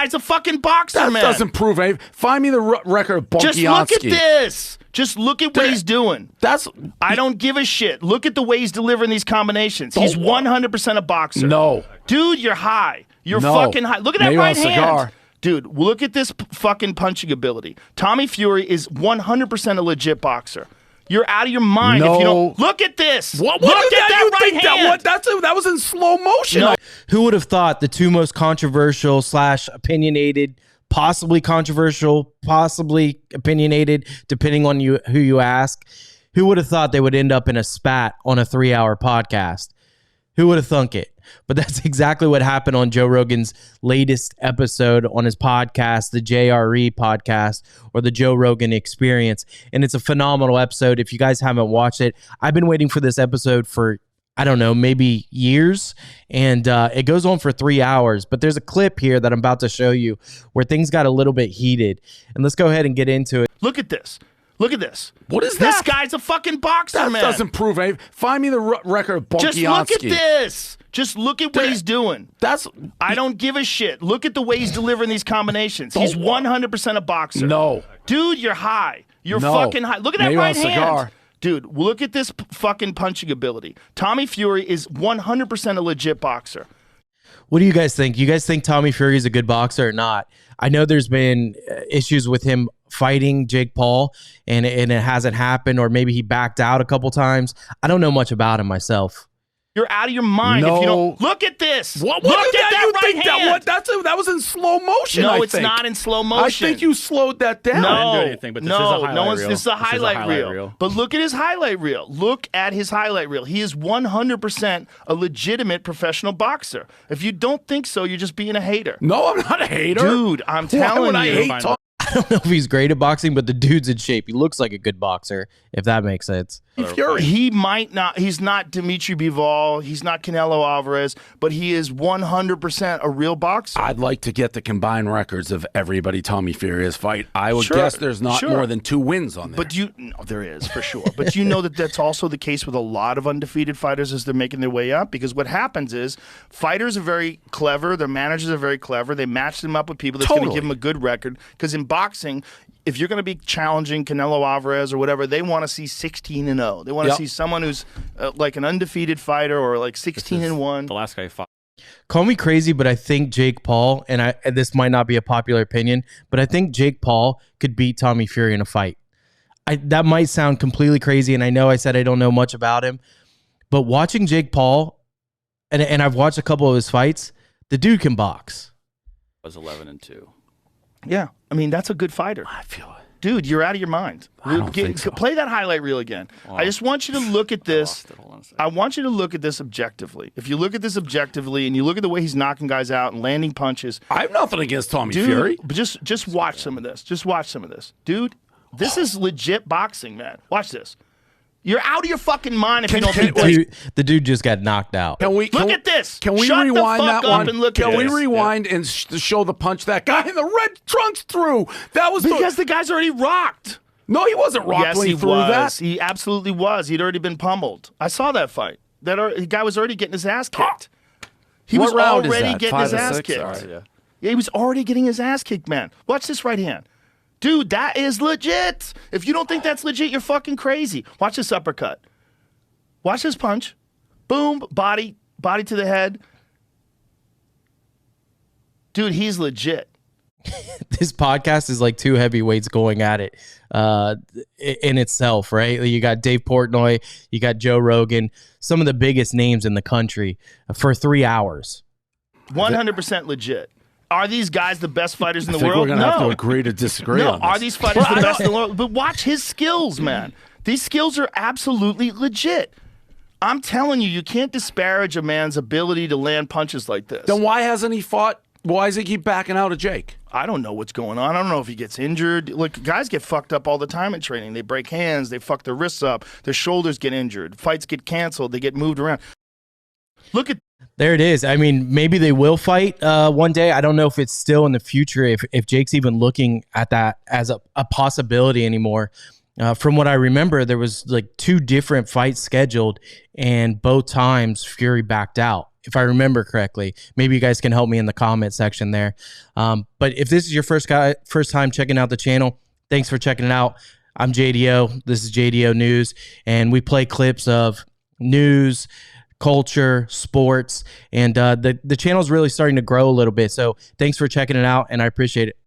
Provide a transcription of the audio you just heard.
guy's a fucking boxer, that man. That doesn't prove anything. Find me the record of Bunkianski. Just look at this. Just look at what he's doing. I don't give a shit. Look at the way he's delivering these combinations. He's 100% a boxer. No. Dude, you're high. You're fucking high. Look at that right hand. Dude, look at this fucking punching ability. Tommy Fury is 100% a legit boxer. You're out of your mind if you don't. Look at this. What look at that right hand. That was in slow motion. No. Who would have thought the two most controversial / opinionated, possibly controversial, possibly opinionated, depending on who you ask, who would have thought they would end up in a spat on a 3-hour podcast? Who would have thunk it? But that's exactly what happened on Joe Rogan's latest episode on his podcast, the JRE podcast, or the Joe Rogan Experience. And it's a phenomenal episode. If you guys haven't watched it, I've been waiting for this episode for, I don't know, maybe years. And it goes on for 3 hours. But there's a clip here that I'm about to show you where things got a little bit heated. And let's go ahead and get into it. Look at this. Look at this. What is this that? This guy's a fucking boxer, man. That doesn't prove anything. Find me the record of Bunkianski. Just look at this. Just look at what he's doing. I don't give a shit. Look at the way he's delivering these combinations. He's 100% a boxer. No. Dude, you're high. You're fucking high. Look at that right hand. Dude, look at this fucking punching ability. Tommy Fury is 100% a legit boxer. What do you guys think? You guys think Tommy Fury is a good boxer or not? I know there's been issues with him fighting Jake Paul, and it hasn't happened, or maybe he backed out a couple times. I don't know much about him myself. You're out of your mind if you don't. Look at this. Look at that right hand. That was in slow motion. No, it's not in slow motion. I think you slowed that down. No, I didn't do anything, but this is a highlight reel. This is a highlight reel. But look at his highlight reel. Look at his highlight reel. He is 100% a legitimate professional boxer. If you don't think so, you're just being a hater. No, I'm not a hater. Dude, I'm telling you. I don't know if he's great at boxing, but the dude's in shape. He looks like a good boxer, if that makes sense. He might not. He's not Dimitri Bivol. He's not Canelo Alvarez, but he is 100% a real boxer. I'd like to get the combined records of everybody Tommy Fury has fight. I would guess there's not more than 2 wins on there. But there is for sure. But you know that that's also the case with a lot of undefeated fighters as they're making their way up. Because what happens is fighters are very clever. Their managers are very clever. They match them up with people that's going to give them a good record. Because in boxing, if you're going to be challenging Canelo Alvarez or whatever, they want to see 16-0. They want to see someone who's like an undefeated fighter or like 16-1. The last guy fought. Call me crazy, but I think Jake Paul, and this might not be a popular opinion, but I think Jake Paul could beat Tommy Fury in a fight. That might sound completely crazy, and I know I said I don't know much about him, but watching Jake Paul, and I've watched a couple of his fights, the dude can box. Was 11-2. Yeah, I mean, that's a good fighter. I feel it. Dude, you're out of your mind. I don't think so. Play that highlight reel again. I just want you to look at this. I want you to look at this objectively. If you look at this objectively and you look at the way he's knocking guys out and landing punches. I have nothing against Tommy Fury. But just watch some of this. Just watch some of this. Dude, this is legit boxing, man. Watch this. You're out of your fucking mind if you don't think the dude just got knocked out. Look at this. Can we Shut rewind the fuck that up one? And look Can at we this. rewind and show the punch that guy in the red trunks threw? That was because the guy's already rocked. No, he wasn't rocked when he threw that. He absolutely was. He'd already been pummeled. I saw that fight. The guy was already getting his ass kicked. He was already getting his ass kicked. Right, yeah, he was already getting his ass kicked, man. Watch this right hand. Dude, that is legit. If you don't think that's legit, you're fucking crazy. Watch this uppercut. Watch this punch. Boom, body to the head. Dude, he's legit. This podcast is like two heavyweights going at it in itself, right? You got Dave Portnoy, you got Joe Rogan, some of the biggest names in the country for 3 hours. 100% legit. Are these guys the best fighters in the I think world? We're going to have to agree to disagree on this. Are these fighters the best in the world? But watch his skills, man. These skills are absolutely legit. I'm telling you, you can't disparage a man's ability to land punches like this. Then why hasn't he fought? Why does he keep backing out of Jake? I don't know what's going on. I don't know if he gets injured. Look, guys get fucked up all the time in training. They break hands. They fuck their wrists up. Their shoulders get injured. Fights get canceled. They get moved around. Look at... There it is. I mean, maybe they will fight one day. I don't know if it's still in the future, if Jake's even looking at that as a possibility anymore. from what I remember, there was like 2 different fights scheduled, and both times Fury backed out, if I remember correctly. Maybe you guys can help me in the comment section there. But if this is your first time checking out the channel, thanks for checking it out. I'm JDO. This is JDO News, and we play clips of news, culture, sports, and the channel is really starting to grow a little bit. So thanks for checking it out, and I appreciate it.